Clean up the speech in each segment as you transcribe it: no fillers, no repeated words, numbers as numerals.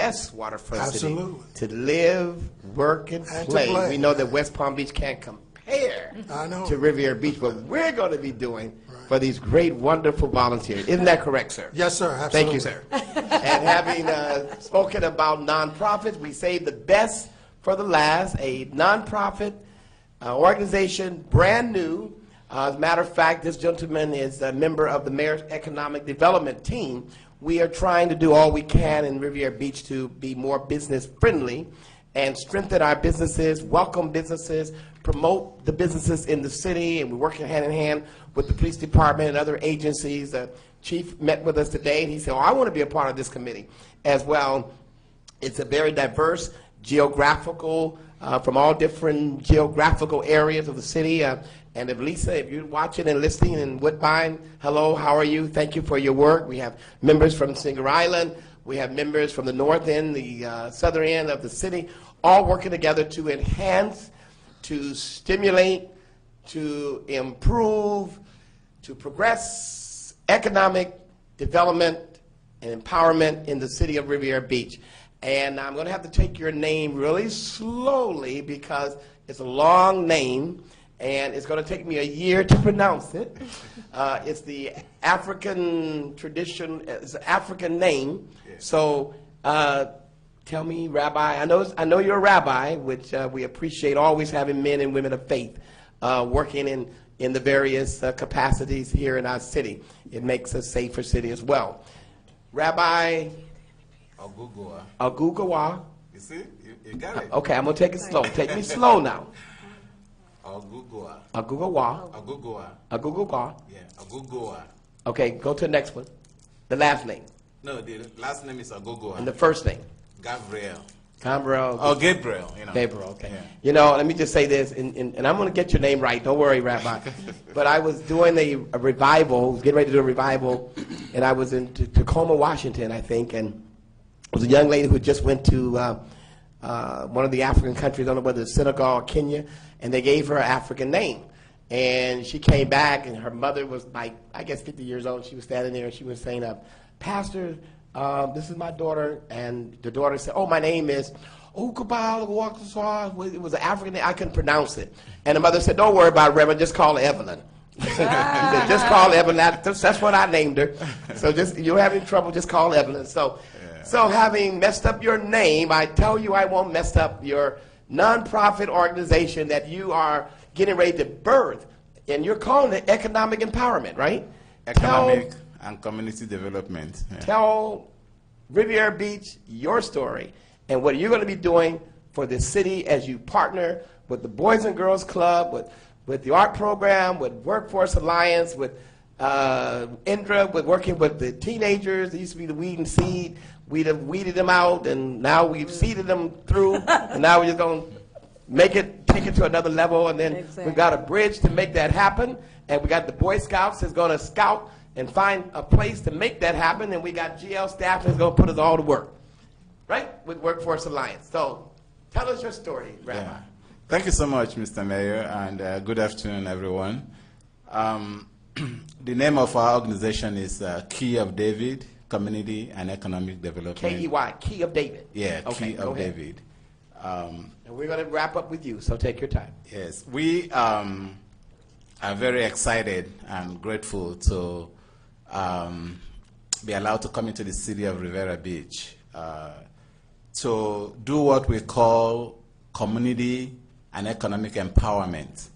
best waterfront Absolutely. city to live, work, and play. We know that West Palm Beach can't compare to Riviera Beach, what we're going to be doing for these great, wonderful volunteers. Isn't that correct, sir? Yes, sir. Absolutely. Thank you, sir. And having spoken about nonprofits, we save the best for the last. A nonprofit organization, brand new. As a matter of fact, this gentleman is a member of the Mayor's Economic Development Team. We are trying to do all we can in Riviera Beach to be more business friendly and strengthen our businesses, welcome businesses, promote the businesses in the city, and we're working hand in hand with the police department and other agencies. The chief met with us today, and he said, I want to be a part of this committee as well. It's a very diverse geographical, from all different geographical areas of the city. And if Lisa, if you're watching and listening in Woodbine, hello, how are you? Thank you for your work. We have members from Singer Island. We have members from the north end, the southern end of the city, all working together to enhance, to stimulate, to improve, to progress economic development and empowerment in the city of Riviera Beach. And I'm going to have to take your name really slowly because it's a long name, and it's going to take me a year to pronounce it. It's the African tradition, it's an African name. So tell me, Rabbi, I know you're a rabbi, which we appreciate always having men and women of faith working in the various capacities here in our city. It makes a safer city as well. Rabbi Agugawa. Agugawa. You see? You got it. Okay, I'm going to take it slow. Take me slow now. Agugawa. Agugawa. Agugawa. Agugawa. Yeah, Agugawa. Okay, go to the next one. The last name. No, the last name is Agugawa. And the first name? Gabriel. Gabriel. Oh, Gabriel. Gabriel, okay. Yeah. You know, let me just say this, and I'm going to get your name right. Don't worry, Rabbi. But I was doing a revival, getting ready to do a revival, and I was in Tacoma, Washington, I think, and it was a young lady who just went to one of the African countries, I don't know whether it's Senegal or Kenya, and they gave her an African name. And she came back, and her mother was like, I guess 50 years old. She was standing there, and she was saying, Pastor, this is my daughter. And the daughter said, oh, my name is Ukabal. It was an African name. I couldn't pronounce it. And the mother said, don't worry about it, Reverend. Just call her Evelyn. She said, just call Evelyn. That's what I named her. So just, you're having trouble, just call Evelyn. So having messed up your name, I tell you I won't mess up your nonprofit organization that you are getting ready to birth. And you're calling it economic empowerment, right? Economic and community development. Yeah. Tell Riviera Beach your story and what you're going to be doing for the city as you partner with the Boys and Girls Club, with the art program, with Workforce Alliance, with Indra, with working with the teenagers. It used to be the weed and seed. We'd have weeded them out, and now we've seeded them through, and now we're just going to take it to another level, and then we've got a bridge to make that happen, and we got the Boy Scouts that's going to scout and find a place to make that happen, and we got GL staff that's going to put us all to work, right, with Workforce Alliance. So tell us your story, Rabbi. Yeah. Thank you so much, Mr. Mayor, and good afternoon, everyone. The name of our organization is Key of David, Community and Economic Development. K-E-Y, Key of David. Yeah, okay, Key of David. And we're going to wrap up with you, so take your time. Yes, we are very excited and grateful to be allowed to come into the city of Riviera Beach to do what we call community and economic empowerment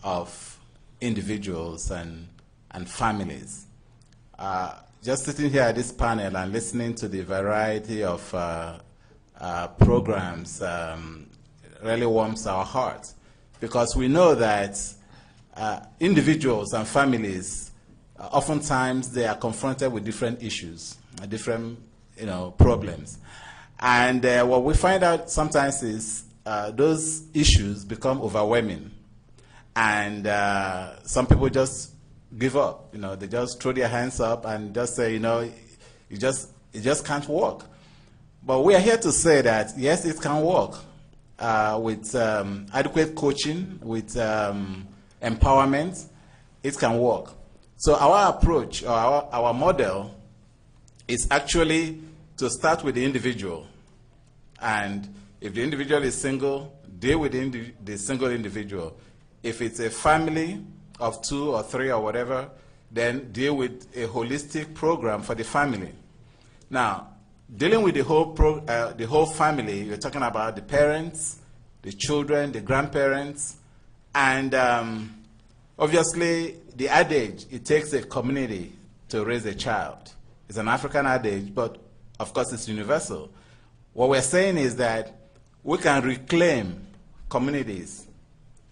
of individuals and families. Just sitting here at this panel and listening to the variety of programs really warms our hearts, because we know that individuals and families, oftentimes they are confronted with different issues, different problems. And what we find out sometimes is those issues become overwhelming. And some people just give up. They just throw their hands up and just say, it just can't work. But we are here to say that, yes, it can work with adequate coaching, with empowerment. It can work. So our approach, or our model, is actually to start with the individual. And if the individual is single, deal with the single individual. If it's a family of 2 or 3 or whatever, then deal with a holistic program for the family. Now, dealing with the whole family, you're talking about the parents, the children, the grandparents, and obviously the adage, it takes a community to raise a child. It's an African adage, but of course it's universal. What we're saying is that we can reclaim communities,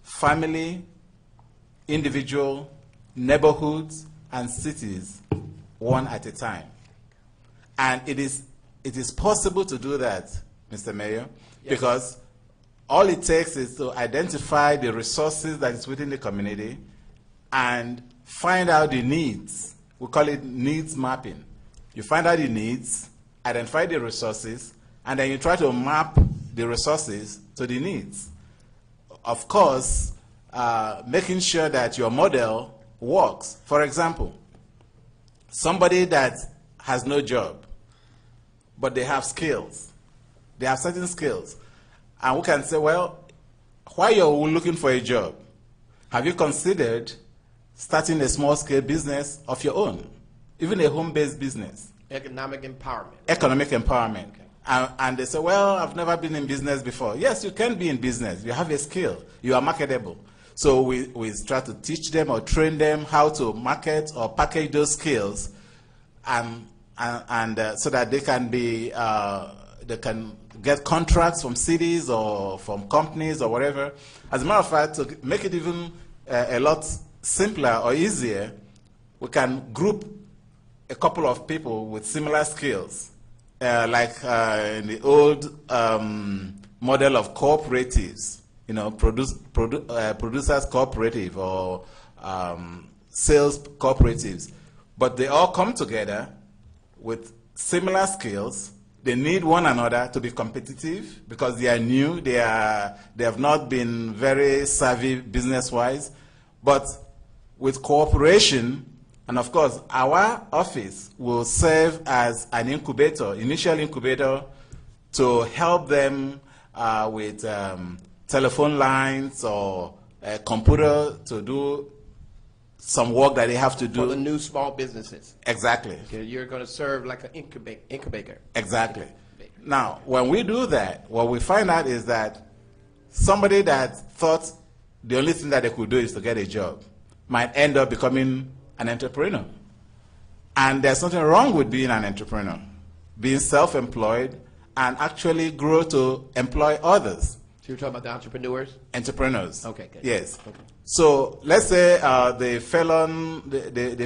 family, individual, neighborhoods, and cities one at a time. And it is possible to do that, Mr. Mayor, yes, because all it takes is to identify the resources that is within the community and find out the needs. We call it needs mapping. You find out the needs, identify the resources, and then you try to map the resources to the needs. Of course, making sure that your model works. For example, somebody that has no job, but they have skills. They have certain skills. And we can say, well, while you're looking for a job, have you considered starting a small-scale business of your own, even a home-based business? Economic empowerment. Economic empowerment. Okay. And they say, well, I've never been in business before. Yes, you can be in business. You have a skill. You are marketable. So we try to teach them or train them how to market or package those skills, and so that they can be they can get contracts from cities or from companies or whatever. As a matter of fact, to make it even a lot simpler or easier, we can group a couple of people with similar skills, like in the old model of cooperatives, you know, producers cooperative or sales cooperatives. But they all come together with similar skills. They need one another to be competitive because they are new. They have not been very savvy business-wise. But with cooperation, and of course, our office will serve as an incubator, initial incubator, to help them with telephone lines or a computer to do some work that they have to do. For the new small businesses. Exactly. Okay, you're going to serve like an incubator. Exactly. Now, when we do that, what we find out is that somebody that thought the only thing that they could do is to get a job might end up becoming an entrepreneur. And there's nothing wrong with being an entrepreneur, being self-employed and actually grow to employ others. So you're talking about the entrepreneurs? Entrepreneurs. Okay, good. Yes. Okay. So let's say the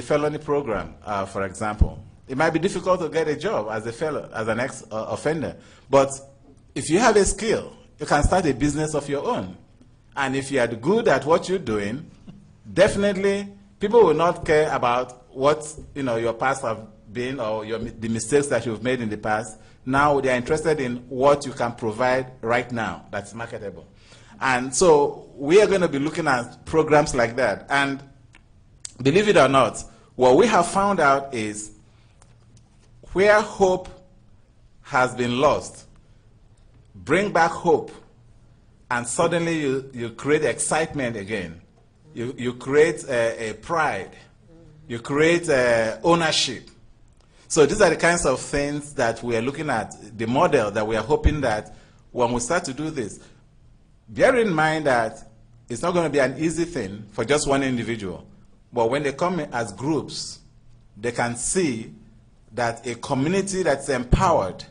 felony program, for example. It might be difficult to get a job as a felon, as an ex-offender. But if you have a skill, you can start a business of your own. And if you are good at what you're doing, definitely people will not care about what your past have been or the mistakes that you've made in the past. Now they are interested in what you can provide right now that's marketable. And so we are going to be looking at programs like that. And believe it or not, what we have found out is where hope has been lost, bring back hope, and suddenly you create excitement again. You create a pride. You create ownership. So these are the kinds of things that we are looking at, the model that we are hoping that when we start to do this, bear in mind that it's not going to be an easy thing for just one individual. But when they come as groups, they can see that a community that's empowered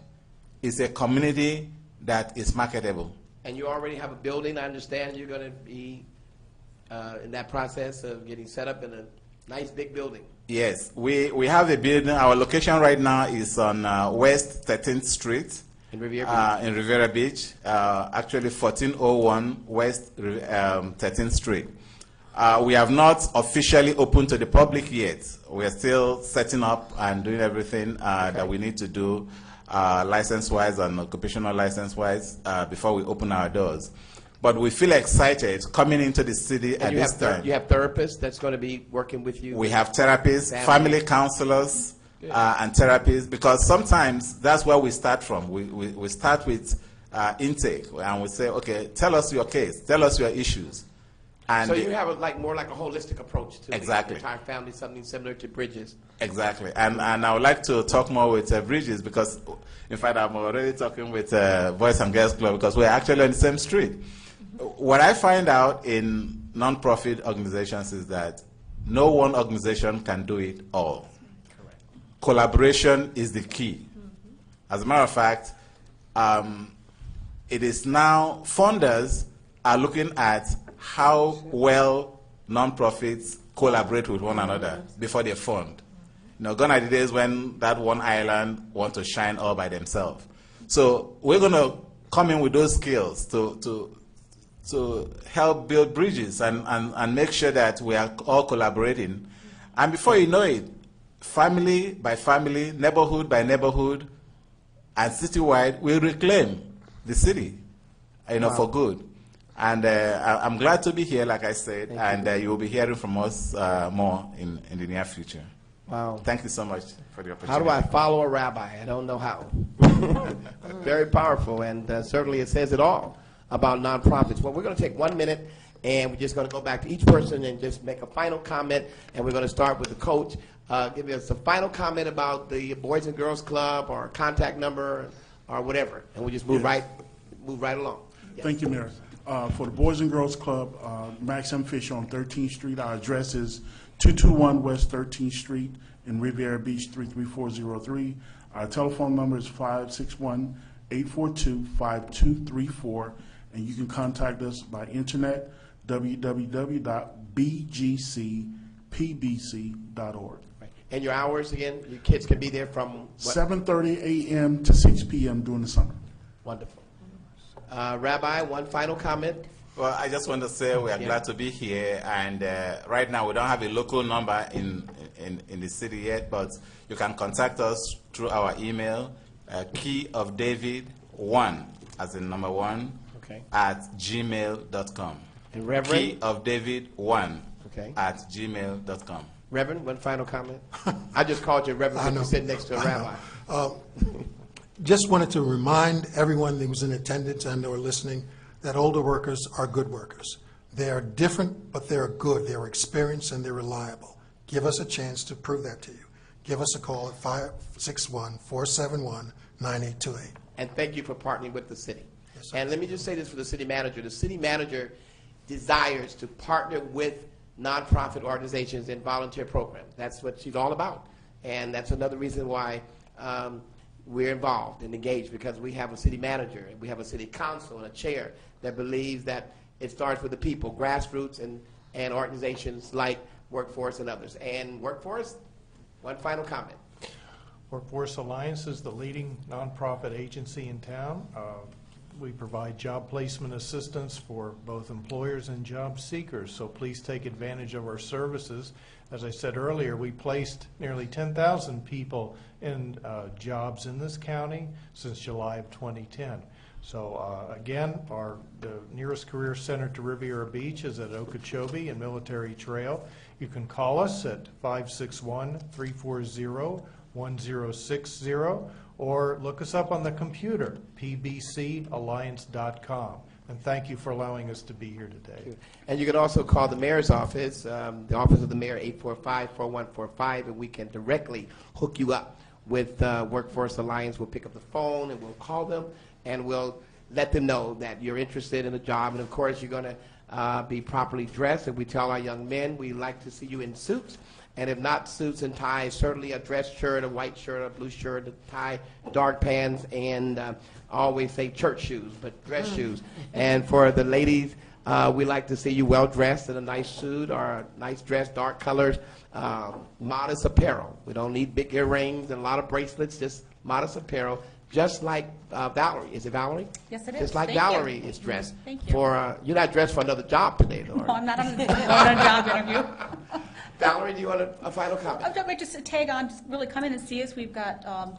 is a community that is marketable. And you already have a building, I understand you're going to be in that process of getting set up in a nice big building. Yes, we have a building. Our location right now is on West 13th Street. In Riviera Beach? In Riviera Beach, actually 1401 West 13th Street. We have not officially opened to the public yet. We are still setting up and doing everything that we need to do license-wise and occupational license-wise before we open our doors. But we feel excited coming into the city at this time. You have therapists that's going to be working with you? We have therapists, family counselors, and therapies, because sometimes that's where we start from. We start with intake, and we say, okay, tell us your case, tell us your issues. And so you have more like a holistic approach to exactly. the entire family, something similar to Bridges. Exactly, and I would like to talk more with Bridges, because, in fact, I'm already talking with Boys and Girls Club, because we're actually on the same street. What I find out in non-profit organizations is that no one organization can do it all. Correct. Collaboration is the key. As a matter of fact, it is now funders are looking at how well non-profits collaborate with one another before they fund. Gone are the days when that one island want to shine all by themselves. So we're going to come in with those skills to help build bridges and make sure that we are all collaborating. And before you know it, family by family, neighborhood by neighborhood, and citywide, we reclaim the city, for good. And I'm glad to be here, like I said, and you will be hearing from us more in the near future. Wow. Thank you so much for the opportunity. How do I follow a rabbi? I don't know how. Very powerful, and certainly it says it all about nonprofits. Well, we're going to take 1 minute, and we're just going to go back to each person and just make a final comment, and we're going to start with the coach. Give us a final comment about the Boys and Girls Club or contact number or whatever, and we'll just move right along. Yes. Thank you, Mayor. For the Boys and Girls Club, Max M. Fisher on 13th Street. Our address is 221 West 13th Street in Riviera Beach, 33403. Our telephone number is 561-842-5234, and you can contact us by internet, www.bgcpbc.org. Right. And your hours again? Your kids can be there from what? 7:30 a.m. to 6 p.m. during the summer. Wonderful. Rabbi, one final comment? Well, I just want to say we are glad to be here, and right now we don't have a local number in the city yet, but you can contact us through our email, keyofdavid1, as in number 1, at gmail.com. And Reverend? Keyofdavid1 at gmail.com. Reverend, one final comment? I just called you Reverend because you sit next to a rabbi. Just wanted to remind everyone that was in attendance and or listening that older workers are good workers. They are different, but they're good. They're experienced and they're reliable. Give us a chance to prove that to you. Give us a call at 561-471-9828. And thank you for partnering with the city. Yes, and let me just say this for the city manager. The city manager desires to partner with nonprofit organizations and volunteer programs. That's what she's all about. And that's another reason why we're involved and engaged, because we have a city manager, and we have a city council and a chair that believes that it starts with the people, grassroots, and organizations like Workforce and others. And Workforce, one final comment. Workforce Alliance is the leading nonprofit agency in town. We provide job placement assistance for both employers and job seekers, so please take advantage of our services. As I said earlier, we placed nearly 10,000 people in jobs in this county since July of 2010. So again, the nearest career center to Riviera Beach is at Okeechobee and Military Trail. You can call us at 561-340-1060 or look us up on the computer, pbcalliance.com. And thank you for allowing us to be here today. And you can also call the mayor's office, the office of the mayor, 845-4145, and we can directly hook you up with Workforce Alliance. We'll pick up the phone and we'll call them and we'll let them know that you're interested in a job. And of course, you're going to be properly dressed. And we tell our young men we like to see you in suits. And if not suits and ties, certainly a dress shirt, a white shirt, a blue shirt, a tie, dark pants, and I always say church shoes, but dress shoes. And for the ladies, we like to see you well dressed in a nice suit or a nice dress, dark colors, modest apparel. We don't need big earrings and a lot of bracelets, just modest apparel. Just like Valerie. Is it Valerie? Yes, it is. Just like Valerie is dressed. Thank you. For you're not dressed for another job today, though. No, I'm not on a job interview. Valerie, do you want a final comment? I'd like just to tag on, just really come in and see us. We've got, over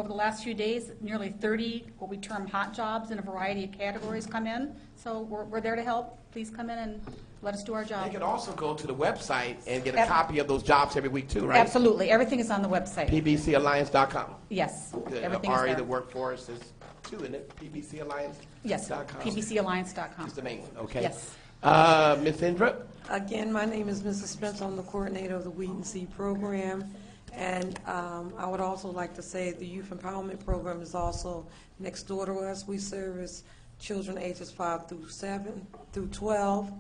the last few days, nearly 30 what we term hot jobs in a variety of categories come in. So we're there to help. Please come in and let us do our They job. can also go to the website and get a Ab- copy of those jobs every week too, right? Absolutely, everything is on the website. pbcalliance.com. Yes, Good. everything is RE, the there. workforce is too, isn't it? pbcalliance.com. Yes, pbcalliance.com. Is the main one, okay. Yes. Ms. Indra? Again, my name is Mrs. Spencer. I'm the coordinator of the Weed and Seed program. And I would also like to say the Youth Empowerment Program is also next door to us. We service children ages 5 through 7 through 12.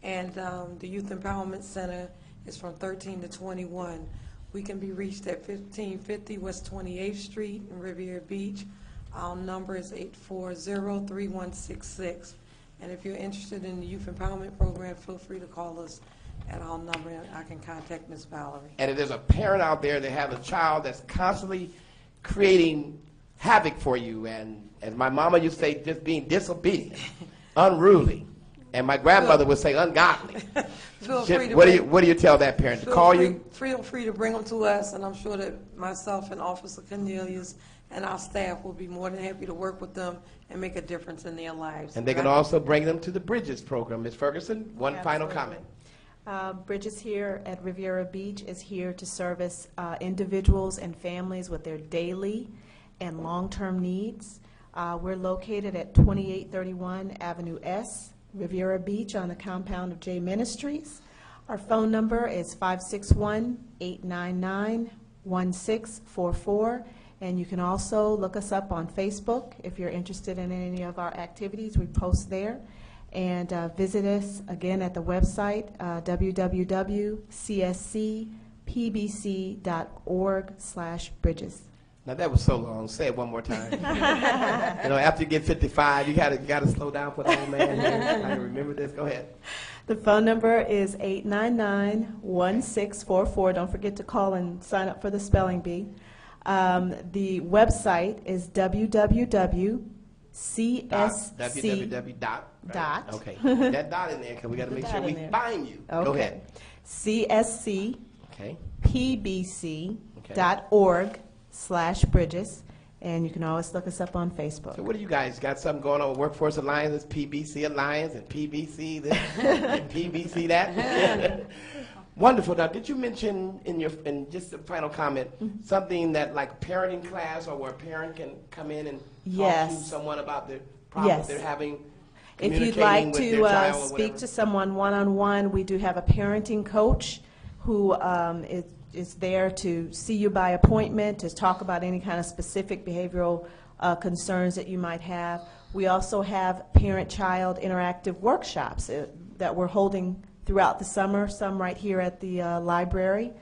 And the Youth Empowerment Center is from 13 to 21. We can be reached at 1550 West 28th Street in Riviera Beach. Our number is 840-3166. And if you're interested in the Youth Empowerment Program, feel free to call us at our number, and I can contact Ms. Valerie. And if there's a parent out there that has a child that's constantly creating havoc for you, and as my mama used to say, just being disobedient, unruly, and my grandmother would say ungodly. Feel free to What bring- do you tell that parent? To call you? Feel free to bring them to us, and I'm sure that myself and Officer Cornelius and our staff will be more than happy to work with them and make a difference in their lives. And they can also bring them to the Bridges program. Ms. Ferguson, one final comment. Bridges here at Riviera Beach is here to service individuals and families with their daily and long-term needs. We're located at 2831 Avenue S, Riviera Beach, on the compound of J Ministries. Our phone number is 561-899-1644, and you can also look us up on Facebook if you're interested in any of our activities. We post there. And visit us again at the website, www.cscpbc.org/bridges. Now that was so long. Say it one more time. After you get 55, you gotta slow down for the old man here. I remember this. Go ahead. The phone number is 899-1644. Don't forget to call and sign up for the spelling bee. The website is www.csc. www. Dot. Dot. Okay. Put that dot in there because we got to make Put sure that we in there. find you. Go Okay. ahead. Okay. cscpbc.org/bridges, and you can always look us up on Facebook. So what do you guys got something going on with Workforce Alliance, PBC Alliance, and PBC this, and PBC that? Wonderful. Now, did you mention in just a final comment something that like parenting class, or where a parent can come in and talk to Yes. someone about the problem Yes. they're having? If you'd communicating like with their to child or speak whatever? to someone one-on-one, we do have a parenting coach who is there to see you by appointment, to talk about any kind of specific behavioral concerns that you might have. We also have parent-child interactive workshops that we're holding throughout the summer, some right here at the library.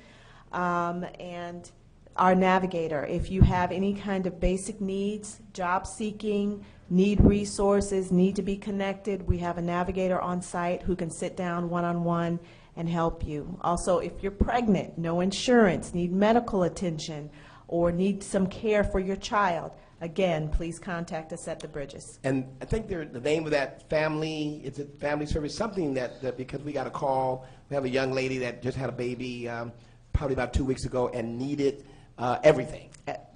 And our navigator, if you have any kind of basic needs, job seeking, need resources, need to be connected, we have a navigator on site who can sit down one-on-one and help you. Also, if you're pregnant, no insurance, need medical attention, or need some care for your child, again, please contact us at the Bridges. And I think the name of that family, is it family service, something that because we got a call, we have a young lady that just had a baby probably about 2 weeks ago and needed everything.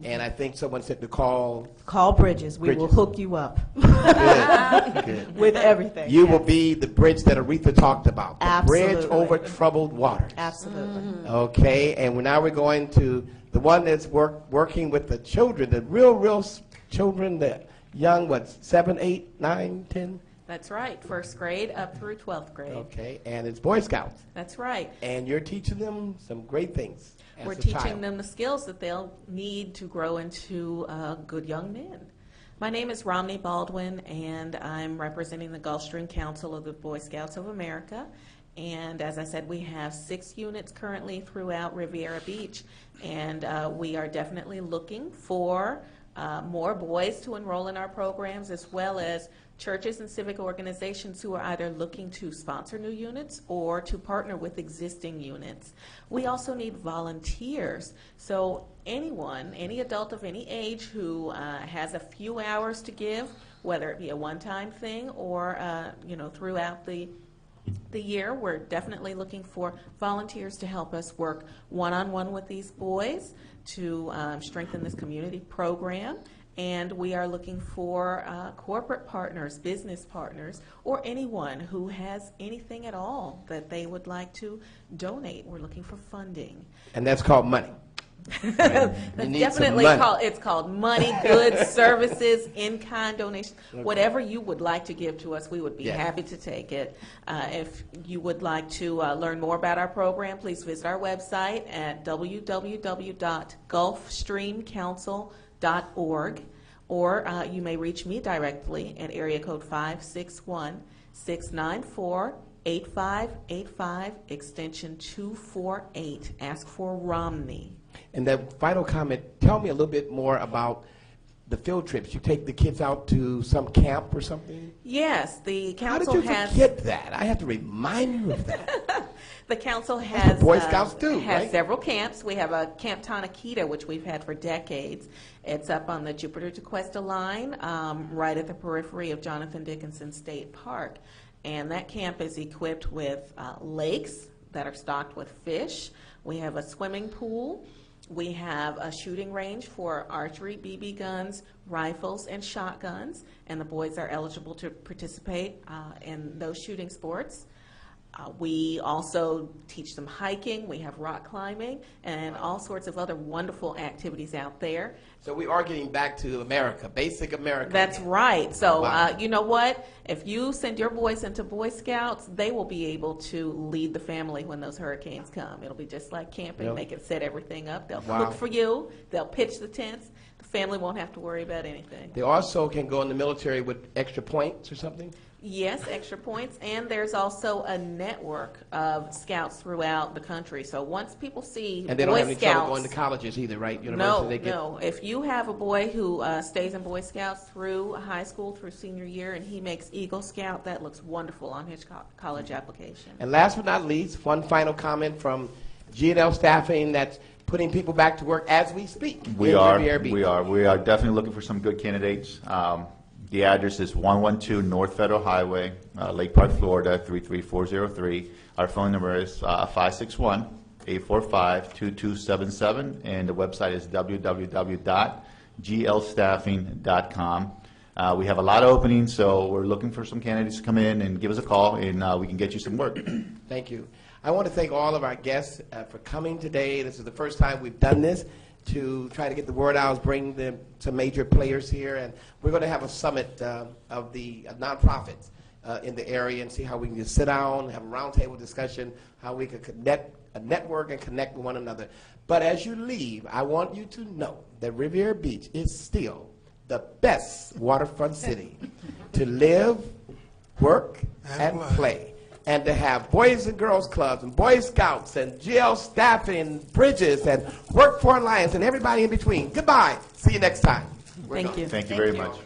And I think someone said to call. Call Bridges. We will Bridges. hook you up Good. Good. with everything. You Yes. will be the bridge that Aretha talked about. The bridge Absolutely. over troubled waters. Absolutely. Okay, and now we're going to the one that's working with the children, the real children, the young, 7, 8, 9, 10? That's right, first grade up through 12th grade. Okay, and it's Boy Scouts. That's right. And you're teaching them some great things as We're a teaching child. them the skills that they'll need to grow into good young men. My name is Romney Baldwin, and I'm representing the Gulfstream Council of the Boy Scouts of America. And as I said, we have 6 units currently throughout Riviera Beach, and we are definitely looking for more boys to enroll in our programs, as well as churches and civic organizations who are either looking to sponsor new units or to partner with existing units. We also need volunteers. So anyone, any adult of any age who has a few hours to give, whether it be a one-time thing or throughout the year, we're definitely looking for volunteers to help us work one-on-one with these boys to strengthen this community program And we are looking for corporate partners, business partners, or anyone who has anything at all that they would like to donate. We're looking for funding. And that's called money. That's need definitely some money. it's called money, goods, services, in-kind donations. Whatever you would like to give to us, we would be Yes. happy to take it. If you would like to learn more about our program, please visit our website at www.gulfstreamcouncil.org, or you may reach me directly at area code 561-694-8585, extension 248. Ask for Romney. And that final comment, tell me a little bit more about the field trips. You take the kids out to some camp or something? Yes, the How did council you has. forget that? I have to remind you of that. The council what has Boy Scouts do, has right? several camps. We have a Camp Tonakita, which we've had for decades. It's up on the Jupiter to Cuesta line, right at the periphery of Jonathan Dickinson State Park. And that camp is equipped with lakes that are stocked with fish. We have a swimming pool. We have a shooting range for archery, BB guns, rifles, and shotguns, and the boys are eligible to participate in those shooting sports. We also teach them hiking, we have rock climbing, and all sorts of other wonderful activities out there. So we are getting back to America, basic America. That's right. So, Wow. you know what? If you send your boys into Boy Scouts, they will be able to lead the family when those hurricanes come. It'll be just like camping. Yep. They can set everything up. They'll Wow. cook for you. They'll pitch the tents. The family won't have to worry about anything. They also can go in the military with extra points or something? Yes, extra points, and there's also a network of scouts throughout the country. So once people see And they don't Boy have any trouble Scouts, going to colleges either, right? no, University, they get- no. If you have a boy who stays in Boy Scouts through high school, through senior year, and he makes Eagle Scout, that looks wonderful on his college application. And last but not least, one final comment from G&L staffing that's putting people back to work as we speak. We in are. Riviera Beach. We are. We are definitely looking for some good candidates. The address is 112 North Federal Highway, Lake Park, Florida, 33403. Our phone number is 561-845-2277, and the website is www.glstaffing.com. We have a lot of openings, so we're looking for some candidates to come in and give us a call, and we can get you some work. Thank you. I want to thank all of our guests for coming today. This is the first time we've done this to try to get the word out, bring them to major players here. And we're going to have a summit of the nonprofits in the area and see how we can just sit down, have a roundtable discussion, how we can network and connect with one another. But as you leave, I want you to know that Riviera Beach is still the best waterfront city to live, work, and play. And to have Boys and Girls Clubs and Boy Scouts and GL staffing, Bridges, and Work for Alliance, and everybody in between. Goodbye. See you next time. We're Thank gone. you. Thank you very much.